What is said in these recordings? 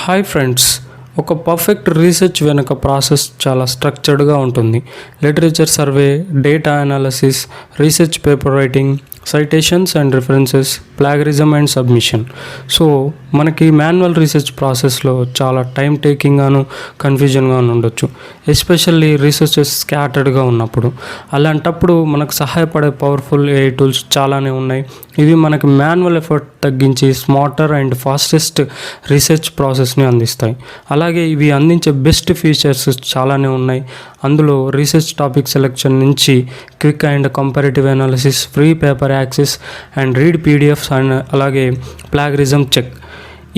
Hi friends, ఒక perfect research వెనుక process చాలా స్ట్రక్చర్డ్గా ఉంటుంది. Literature survey, data analysis, research paper writing, citations and references, plagiarism and submission. So మనకి manual research ప్రాసెస్లో చాలా టైం టేకింగ్గాను, కన్ఫ్యూజన్గా ఉండొచ్చు, ఎస్పెషల్లీ రీసెర్చెస్ స్కాటర్డ్గా ఉన్నప్పుడు. అలాంటప్పుడు మనకు సహాయపడే పవర్ఫుల్ ఏఐ టూల్స్ చాలానే ఉన్నాయి. ఇవి మనకి మాన్యువల్ ఎఫర్ట్ తగ్గించి స్మార్టర్ అండ్ ఫాస్టెస్ట్ రీసెర్చ్ ప్రాసెస్ని అందిస్తాయి. అలాగే ఇవి అందించే బెస్ట్ ఫీచర్స్ చాలానే ఉన్నాయి. అందులో రీసెర్చ్ టాపిక్ సెలెక్షన్ నుంచి quick and comparative analysis, free paper access and read PDFs and అలాగే ప్లాగరిజం చెక్.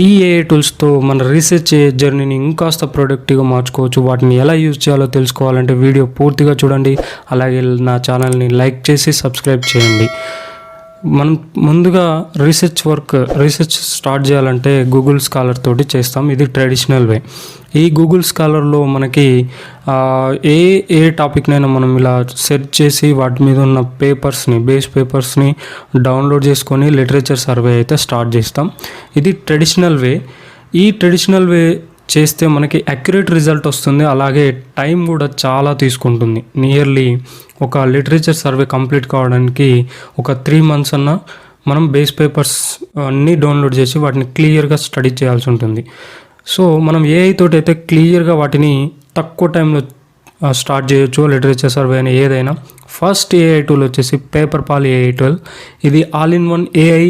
ఈ ఏఐ టూల్స్తో మన రీసెర్చ్ జర్నీని ఇంకాస్త ప్రొడక్టివ్గా మార్చుకోవచ్చు. వాటిని ఎలా యూజ్ చేయాలో తెలుసుకోవాలంటే వీడియో పూర్తిగా చూడండి. అలాగే నా ఛానల్ని లైక్ చేసి సబ్స్క్రైబ్ చేయండి. మనం ముందుగా రీసెర్చ్ స్టార్ట్ చేయాలంటే గూగుల్ స్కాలర్ తోటి చేస్తాం. ఇది ట్రెడిషనల్ వే. ఈ గూగుల్ స్కాలర్లో మనకి ఏ టాపిక్నైనా మనం ఇలా సెర్చ్ చేసి వాటి మీద ఉన్న బేస్ పేపర్స్ని డౌన్లోడ్ చేసుకొని లిటరేచర్ సర్వే అయితే స్టార్ట్ చేస్తాం. ఇది ట్రెడిషనల్ వే. ఈ ట్రెడిషనల్ వే చేస్తే మనకి అక్యురేట్ రిజల్ట్ వస్తుంది. అలాగే టైం కూడా చాలా తీసుకుంటుంది. నియర్లీ ఒక లిటరేచర్ సర్వే కంప్లీట్ కావడానికి ఒక 3 months అన్న మనం బేస్ పేపర్స్ అన్నీ డౌన్లోడ్ చేసి వాటిని క్లియర్గా స్టడీ చేయాల్సి ఉంటుంది. సో మనం ఏఐ తోటి అయితే క్లియర్గా వాటిని తక్కువ టైంలో స్టార్ట్ చేయొచ్చు. లిటరేచర్ సర్వే అని ఏదైనా. ఫస్ట్ ఏఐ టూల్ వచ్చేసి పేపర్పాల్ AI 12. ఇది all in one AI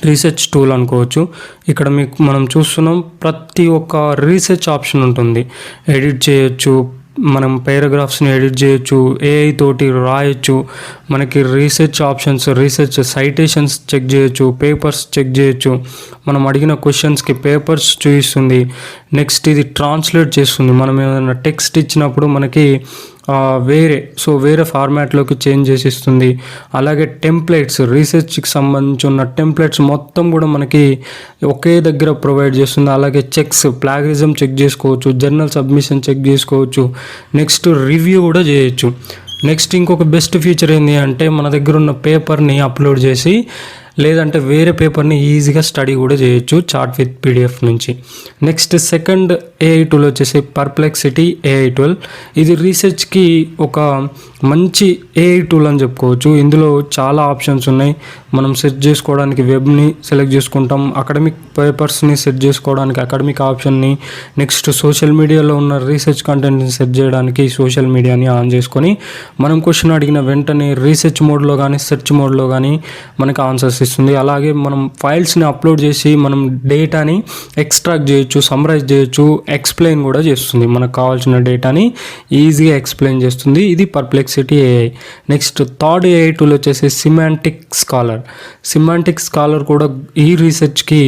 research tool అనుకోవచ్చు. ఇక్కడ మనం చూస్తున్నాం, ప్రతి ఒక్క రీసెర్చ్ ఆప్షన్ ఉంటుంది. ఎడిట్ చేయొచ్చు, మనం పారాగ్రాఫ్స్ని ఎడిట్ చేయొచ్చు, ఏఐ తోటి రాయొచ్చు, మనకి research options, research citations check చేయొచ్చు, పేపర్స్ చెక్ చేయొచ్చు, మనం అడిగిన క్వశ్చన్స్కి పేపర్స్ చూపిస్తుంది. నెక్స్ట్ ఇది ట్రాన్స్లేట్ చేస్తుంది. మనం ఏదైనా టెక్స్ట్ ఇచ్చినప్పుడు మనకి వేరే ఫార్మాట్లోకి చేంజ్ చేసి ఇస్తుంది. అలాగే టెంప్లెట్స్, రీసెర్చ్కి సంబంధించి ఉన్న టెంప్లెట్స్ మొత్తం కూడా మనకి ఒకే దగ్గర ప్రొవైడ్ చేస్తుంది. అలాగే చెక్స్, ప్లాగరిజం చెక్ చేసుకోవచ్చు, జర్నల్ సబ్మిషన్ చెక్ చేసుకోవచ్చు, నెక్స్ట్ రివ్యూ కూడా చేయొచ్చు. నెక్స్ట్ ఇంకొక బెస్ట్ ఫీచర్ ఏంటి అంటే మన దగ్గర ఉన్న పేపర్ని అప్లోడ్ చేసి లేదంటే వేరే పేపర్ని ఈజీగా స్టడీ కూడా చేయొచ్చు చార్ట్ విత్ పీడిఎఫ్ నుంచి. నెక్స్ట్ సెకండ్ ఏఐ టూల్ వచ్చేసి పర్ప్లెక్సిటీ AI 12. ఇది రీసెర్చ్కి ఒక మంచి ఏఐ టూల్ అని చెప్పుకోవచ్చు. ఇందులో చాలా ఆప్షన్స్ ఉన్నాయి. మనం సెర్చ్ చేసుకోవడానికి వెబ్ని సెలెక్ట్ చేసుకుంటాం, అకాడమిక్ పేపర్స్ని సెర్చ్ చేసుకోవడానికి అకాడమిక్ ఆప్షన్ని, నెక్స్ట్ సోషల్ మీడియాలో ఉన్న రీసెర్చ్ కంటెంట్ని సెర్చ్ చేయడానికి సోషల్ మీడియాని ఆన్ చేసుకొని మనం క్వశ్చన్ అడిగిన వెంటనే రీసెర్చ్ మోడ్లో కానీ సెర్చ్ మోడ్లో కానీ మనకి ఆన్సర్స్ ఇస్తుంది. అలాగే మనం ఫైల్స్ని అప్లోడ్ చేసి మనం డేటాని ఎక్స్ట్రాక్ట్ చేయొచ్చు, సమ్మరైజ్ చేయొచ్చు, ఎక్స్ప్లెయిన్ కూడా చేస్తుంది. మనకు కావాల్సిన డేటాని ఈజీగా ఎక్స్ప్లెయిన్ చేస్తుంది. ఇది Perplexity AI. Next third AI tool వచ్చేసి సిమాంటిక్ స్కాలర్ కూడా ఈ రీసెర్చ్కి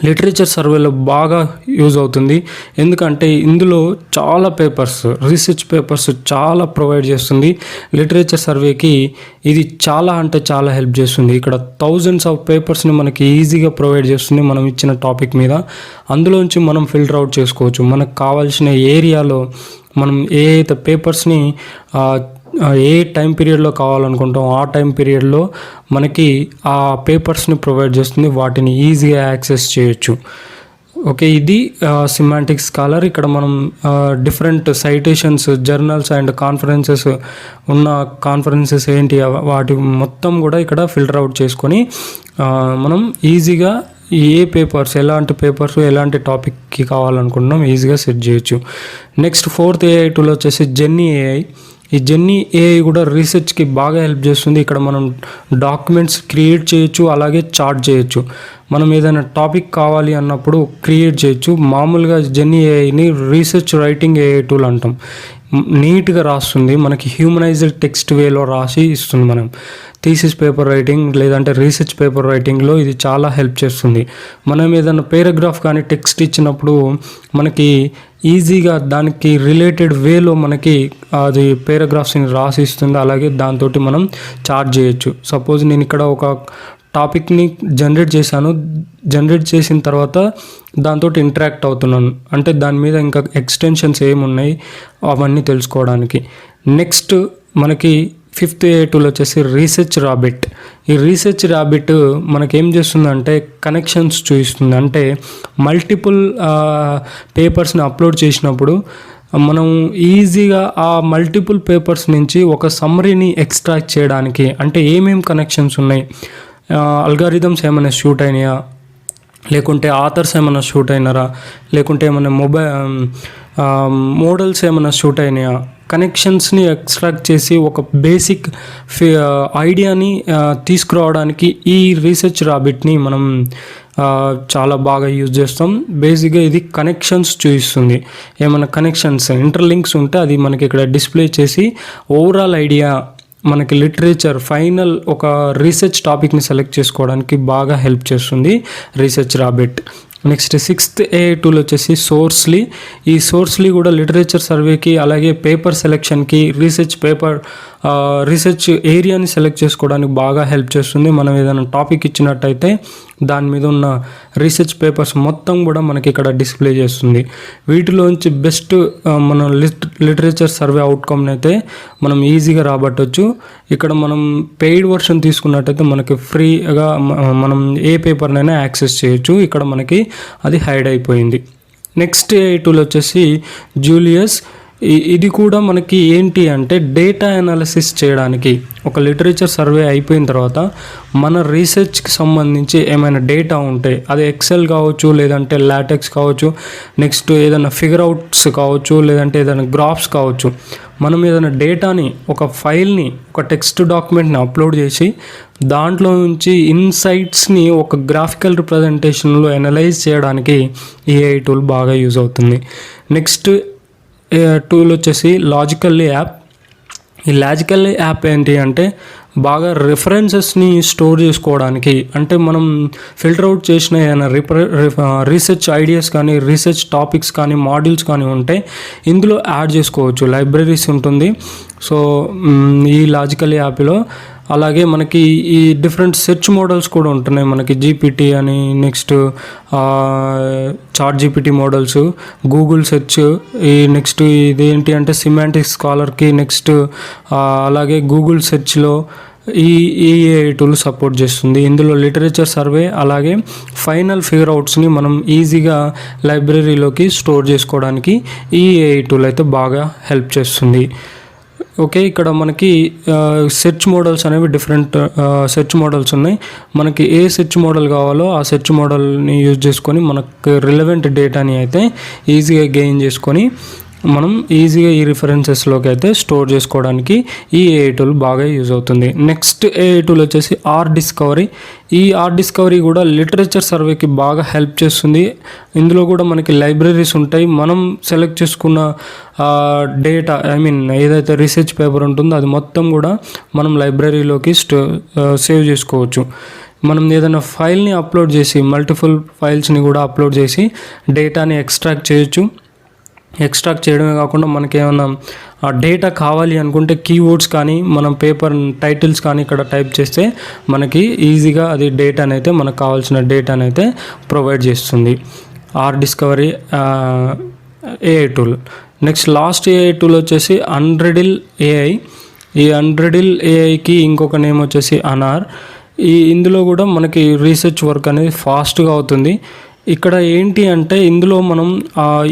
లిటరేచర్ సర్వేలో బాగా యూజ్ అవుతుంది. ఎందుకంటే ఇందులో చాలా రీసెర్చ్ పేపర్స్ చాలా ప్రొవైడ్ చేస్తుంది. లిటరేచర్ సర్వేకి ఇది చాలా హెల్ప్ చేస్తుంది. ఇక్కడ thousands of పేపర్స్ని మనకి ఈజీగా ప్రొవైడ్ చేస్తుంది మనం ఇచ్చిన టాపిక్ మీద. అందులోంచి మనం ఫిల్టర్ అవుట్ చేసుకోవచ్చు. మనకు కావాల్సిన ఏరియాలో మనం ఏ అయితే పేపర్స్ని ఏ టైం పీరియడ్లో కావాలనుకుంటాం ఆ టైం పీరియడ్లో మనకి ఆ పేపర్స్ని ప్రొవైడ్ చేస్తుంది. వాటిని ఈజీగా యాక్సెస్ చేయొచ్చు. ఓకే, ఇది సిమాంటిక్ స్కాలర్. ఇక్కడ మనం different citations, journals and conferences ఏంటి వాటి మొత్తం కూడా ఇక్కడ ఫిల్టర్ అవుట్ చేసుకొని మనం ఈజీగా ఎలాంటి పేపర్స్ ఎలాంటి టాపిక్కి కావాలనుకుంటున్నాం ఈజీగా సెట్ చేయొచ్చు. నెక్స్ట్ ఫోర్త్ ఏఐ టూల్ వచ్చేసి జెన్నీ AI. ఈ జెన్నీ AI కూడా రీసెర్చ్కి బాగా హెల్ప్ చేస్తుంది. ఇక్కడ మనం డాక్యుమెంట్స్ క్రియేట్ చేయొచ్చు, అలాగే చార్ట్ చేయొచ్చు. మనం ఏదైనా టాపిక్ కావాలి అన్నప్పుడు క్రియేట్ చేయొచ్చు. మామూలుగా జెన్నీ AIని రీసెర్చ్ రైటింగ్ AI టూల్ అంటాం. నీట్గా రాస్తుంది, మనకి హ్యూమనైజ్డ్ టెక్స్ట్ వేలో రాసి ఇస్తుంది. మనం థీసిస్ పేపర్ రైటింగ్ లేదంటే రీసెర్చ్ పేపర్ రైటింగ్లో ఇది చాలా హెల్ప్ చేస్తుంది. మనం ఏదైనా పారాగ్రాఫ్ కానీ టెక్స్ట్ ఇచ్చినప్పుడు మనకి ఈజీగా దానికి రిలేటెడ్ వేలో మనకి అది పారాగ్రాఫ్స్ని రాసి ఇస్తుంది. అలాగే దాంతో మనం చార్ట్ చేయొచ్చు. సపోజ్ నేను ఇక్కడ ఒక టాపిక్ని జనరేట్ చేసిన తర్వాత దాంతో ఇంటరాక్ట్ అవుతున్నాను అంటే దాని మీద ఇంకా ఎక్స్టెన్షన్స్ ఏమున్నాయి అవన్నీ తెలుసుకోవడానికి. నెక్స్ట్ మనకి ఫిఫ్త్ ఏ టూల్ వచ్చేసి రీసెర్చ్ రాబిట్. ఈ రీసెర్చ్ రాబిట్ మనకేం చేస్తుందంటే కనెక్షన్స్ చూపిస్తుంది. అంటే మల్టిపుల్ పేపర్స్ని అప్లోడ్ చేసినప్పుడు మనం ఈజీగా ఆ మల్టిపుల్ పేపర్స్ నుంచి ఒక సమ్మరీని ఎక్స్ట్రాక్ట్ చేయడానికి, అంటే ఏమేమి కనెక్షన్స్ ఉన్నాయి, అల్గారిథమ్స్ ఏమైనా షూట్ అయినాయా, లేకుంటే ఆథర్స్ ఏమైనా షూట్ అయినారా, లేకుంటే ఏమైనా మోడల్స్ ఏమైనా షూట్ అయినాయా, కనెక్షన్స్ని ఎక్స్ట్రాక్ట్ చేసి ఒక బేసిక్ ఐడియాని తీసుకురావడానికి ఈ రీసెర్చ్ రాబిట్ని మనం చాలా బాగా యూజ్ చేస్తాం. బేసిక్గా ఇది కనెక్షన్స్ చూపిస్తుంది. ఏమైనా కనెక్షన్స్ ఇంటర్లింక్స్ ఉంటే అది మనకి ఇక్కడ డిస్ప్లే చేసి ఓవరాల్ ఐడియా, మనకి లిటరేచర్ ఫైనల్ ఒక రీసెర్చ్ టాపిక్ని సెలెక్ట్ చేసుకోవడానికి బాగా హెల్ప్ చేస్తుంది రీసెర్చ్ రాబిట్. నెక్స్ట్ సిక్స్త్ ఏ టూల్ వచ్చేసి సోర్స్లీ. ఈ సోర్స్లీ కూడా లిటరేచర్ సర్వేకి, అలాగే పేపర్ సెలెక్షన్కి, రీసెర్చ్ ఏరియాని సెలెక్ట్ చేసుకోవడానికి బాగా హెల్ప్ చేస్తుంది. మనం ఏదైనా టాపిక్ ఇచ్చినట్టయితే దాని మీద ఉన్న రీసెర్చ్ పేపర్స్ మొత్తం కూడా మనకి ఇక్కడ డిస్ప్లే చేస్తుంది. వీటిలోంచి బెస్ట్ మన లిటరేచర్ సర్వే అవుట్కమ్ని అయితే మనం ఈజీగా రాబట్టవచ్చు. ఇక్కడ మనం పెయిడ్ వర్షన్ తీసుకున్నట్టయితే మనకి ఫ్రీగా మనం ఏ పేపర్నైనా యాక్సెస్ చేయొచ్చు. ఇక్కడ మనకి అది హైడ్ అయిపోయింది. నెక్స్ట్ ఏ టూల్ వచ్చేసి జూలియస్. ఇది కూడా మనకి ఏంటి అంటే డేటా అనాలిసిస్ చేయడానికి, ఒక లిటరేచర్ సర్వే అయిపోయిన తర్వాత మన రీసెర్చ్కి సంబంధించి ఏమైనా డేటా ఉంటే, అది ఎక్సెల్ కావచ్చు, లేదంటే లాటెక్స్ కావచ్చు, నెక్స్ట్ ఏదైనా ఫిగర్ అవుట్స్ కావచ్చు, లేదంటే ఏదైనా గ్రాఫ్స్ కావచ్చు, మనం ఏదైనా డేటాని, ఒక ఫైల్ని, ఒక టెక్స్ట్ డాక్యుమెంట్ని అప్లోడ్ చేసి దాంట్లో నుంచి ఇన్సైట్స్ని ఒక గ్రాఫికల్ రిప్రజెంటేషన్లో అనలైజ్ చేయడానికి ఈ ఏఐ టూల్ బాగా యూజ్ అవుతుంది. నెక్స్ట్ టూల్ వచ్చేసి లాజికల్లీ యాప్. ఈ లాజికల్లీ యాప్ ఏంటి అంటే బాగా రెఫరెన్సెస్ని స్టోర్ చేసుకోవడానికి, అంటే మనం ఫిల్టర్ అవుట్ చేసిన ఏదైనా రీసెర్చ్ ఐడియాస్ కానీ, రీసెర్చ్ టాపిక్స్ కానీ, మాడ్యూల్స్ కానీ ఉంటే ఇందులో యాడ్ చేసుకోవచ్చు. లైబ్రరీస్ ఉంటుంది. సో ఈ లాజికల్ యాప్లో అలాగే మనకి ఈ డిఫరెంట్ సెర్చ్ మోడల్స్ కూడా ఉంటున్నాయి. మనకి జీపీటీ అని, next chat GPT models, Google search, ఈ నెక్స్ట్ ఇదేంటి అంటే సిమాంటిక్ స్కాలర్కి, నెక్స్ట్ అలాగే గూగుల్ సెర్చ్లో ఈ ఏఐ టూల్ సపోర్ట్ చేస్తుంది. ఇందులో లిటరేచర్ సర్వే, అలాగే ఫైనల్ ఫిగర్ అవుట్స్ని మనం ఈజీగా లైబ్రరీలోకి స్టోర్ చేసుకోవడానికి ఈ ఏఐ టూల్ అయితే బాగా హెల్ప్ చేస్తుంది. ఓకే, ఇక్కడ మనకి సెర్చ్ మోడల్స్ అనేవి డిఫరెంట్ సెర్చ్ మోడల్స్ ఉన్నాయి. మనకి ఏ సెర్చ్ మోడల్ కావాలో ఆ సెర్చ్ మోడల్ని యూజ్ చేసుకొని మనకు రిలవెంట్ డేటాని అయితే ఈజీగా గెయిన్ చేసుకొని మనం ఈజీగా ఈ రిఫరెన్సెస్లోకి అయితే స్టోర్ చేసుకోవడానికి ఈ ఏఐ టూల్ బాగా యూజ్ అవుతుంది. నెక్స్ట్ ఏఐ టూల్ వచ్చేసి ఆర్ డిస్కవరీ. ఈ ఆర్ డిస్కవరీ కూడా లిటరేచర్ సర్వేకి బాగా హెల్ప్ చేస్తుంది. ఇందులో కూడా మనకి లైబ్రరీస్ ఉంటాయి. మనం సెలెక్ట్ చేసుకున్న డేటా, ఏదైతే రీసెర్చ్ పేపర్ ఉంటుందో అది మొత్తం కూడా మనం లైబ్రరీలోకి సేవ్ చేసుకోవచ్చు. మనం ఏదైనా ఫైల్ని అప్లోడ్ చేసి, మల్టిపుల్ ఫైల్స్ని కూడా అప్లోడ్ చేసి డేటాని ఎక్స్ట్రాక్ట్ చేయొచ్చు. ఎక్స్ట్రాక్ట్ చేయడమే కాకుండా మనకి ఏమైనా డేటా కావాలి అనుకుంటే కీవర్డ్స్ కానీ, మనం పేపర్ టైటిల్స్ కానీ ఇక్కడ టైప్ చేస్తే మనకి ఈజీగా అది డేటాని అయితే, మనకు కావాల్సిన డేటాని అయితే ప్రొవైడ్ చేస్తుంది or discovery AI tool. Next last AI tool వచ్చేసి అన్రెడిల్ ఏఐ. ఈ అన్రెడిల్ ఏఐకి ఇంకొక నేమ్ వచ్చేసి అనార్. ఇందులో కూడా మనకి రీసెర్చ్ వర్క్ అనేది ఫాస్ట్గా అవుతుంది. ఇక్కడ ఏంటి అంటే ఇందులో మనం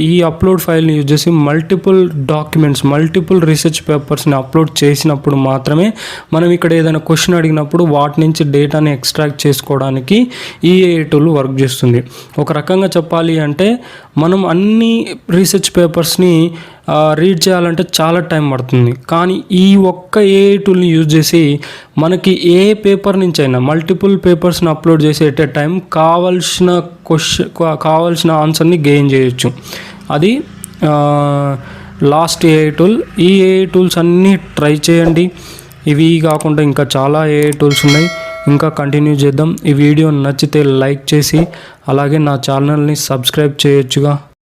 ఈ అప్లోడ్ ఫైల్ని యూజ్ చేసి మల్టిపుల్ డాక్యుమెంట్స్, మల్టిపుల్ రీసెర్చ్ పేపర్స్ని అప్లోడ్ చేసినప్పుడు మాత్రమే మనం ఇక్కడ ఏదైనా క్వశ్చన్ అడిగినప్పుడు వాటి నుంచి డేటాని ఎక్స్ట్రాక్ట్ చేసుకోవడానికి ఈ ఏఐ టూల్ వర్క్ చేస్తుంది. ఒక రకంగా చెప్పాలి అంటే మనం అన్ని రీసెర్చ్ పేపర్స్ని రీడ్ చేయాలంటే చాలా టైం పడుతుంది. కానీ ఈ ఒక్క ఏఐ టూల్ని యూజ్ చేసి మనకి ఏ పేపర్ నుంచి అయినా మల్టిపుల్ పేపర్స్ని అప్లోడ్ చేసి ఎట్ ఏ టైం కావాల్సిన ఆన్సర్ని గెయిన్ చేయొచ్చు. అది లాస్ట్ ఏఐ టూల్. ఈ ఏఐ టూల్స్ అన్నీ ట్రై చేయండి. ఇవి కాకుండా ఇంకా చాలా ఏఐ టూల్స్ ఉన్నాయి, ఇంకా కంటిన్యూ చేద్దాం. ఈ వీడియో నచ్చితే లైక్ చేసి అలాగే నా ఛానల్ని సబ్స్క్రైబ్ చేయొచ్చుగా.